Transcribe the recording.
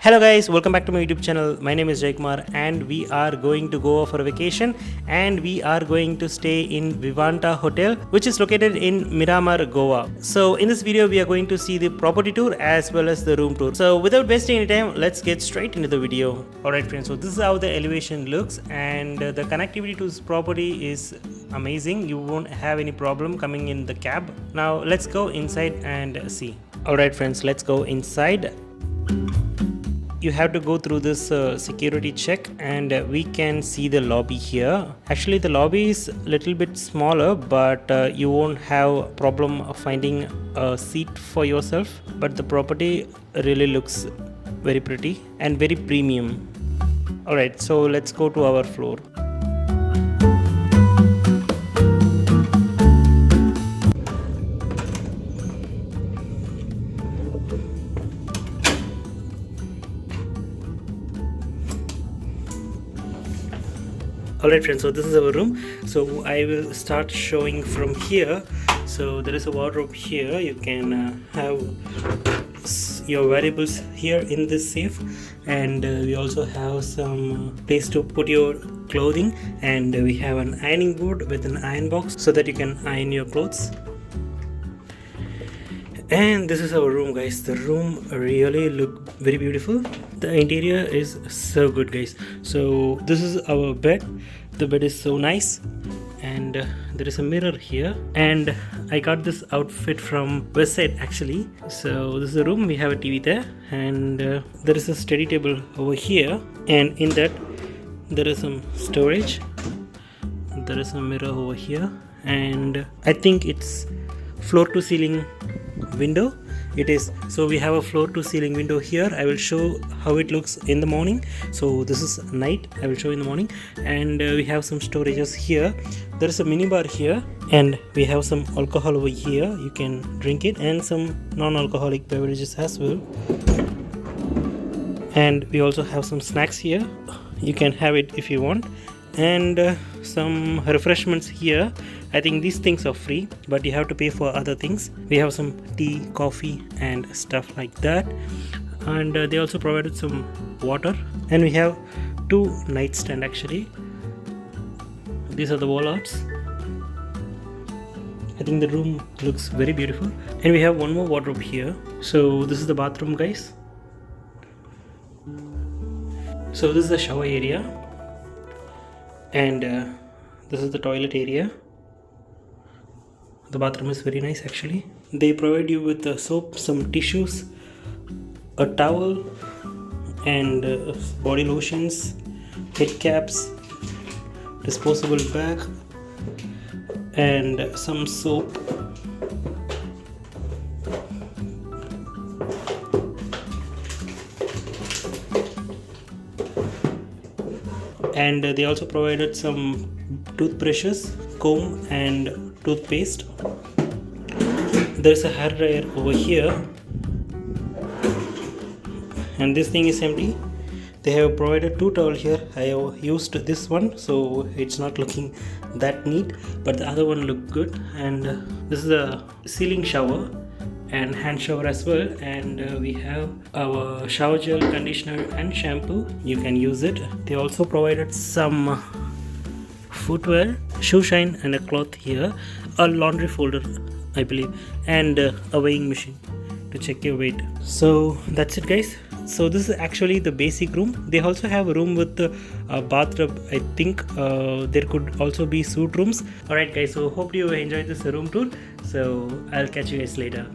Hello guys, welcome back to my YouTube channel. My name is Jayakumar and we are going to go for a vacation and we are going to stay in Vivanta hotel which is located in Miramar, Goa. So in this video we are going to see the property tour as well as the room tour. So without wasting any time, let's get straight into the video. Alright friends, so this is how the elevation looks and the connectivity to this property is amazing. You won't have any problem coming in the cab. Now let's go inside and see. Alright friends, let's go inside. You have to go through this security check and we can see the lobby here. Actually the lobby is a little bit smaller, but you won't have problem finding a seat for yourself, but the property really looks very pretty and very premium. Alright, so let's go to our floor. Alright friends, so this is our room. So I will start showing from here. So there is a wardrobe here. You can have your valuables here in this safe, and we also have some place to put your clothing, and we have an ironing board with an iron box so that you can iron your clothes. And this is our room guys. The room really look very beautiful. The interior is so good guys. So this is our bed. The bed is so nice, and there is a mirror here, and I got this outfit from Westside actually. So this is the room. We have a TV there, and there is a study table over here, and in that there is some storage. There is a mirror over here, and I think it's floor to ceiling window. It is. So we have a floor to ceiling window here. I will show how it looks in the morning. So this is night, I will show in the morning, and we have some storages here. There is a mini bar here, and we have some alcohol over here. You can drink it, and some non-alcoholic beverages as well. And we also have some snacks here. You can have it if you want, and some refreshments here. I think these things are free, but you have to pay for other things. We have some tea, coffee and stuff like that, and they also provided some water, and we have two nightstand actually. These are the wall arts. I think the room looks very beautiful, and we have one more wardrobe here. So this is the bathroom guys. So this is the shower area, and this is the toilet area. The bathroom is very nice actually. They provide you with soap, some tissues, a towel, and body lotions, head caps, disposable bag, and some soap. And they also provided some toothbrushes, comb and toothpaste. There's a hair dryer over here, and this thing is empty. They have provided two towels here. I have used this one, so it's not looking that neat, but the other one looked good. And this is a ceiling shower and hand shower as well, and we have our shower gel, conditioner and shampoo. You can use it. They also provided some footwear, shoe shine and a cloth here, a laundry folder I believe, and a weighing machine to check your weight. So that's it guys. So this is actually the basic room. They also have a room with a bathtub. I think there could also be suite rooms. Alright guys, so hope you enjoyed this room tour. So I'll catch you guys later.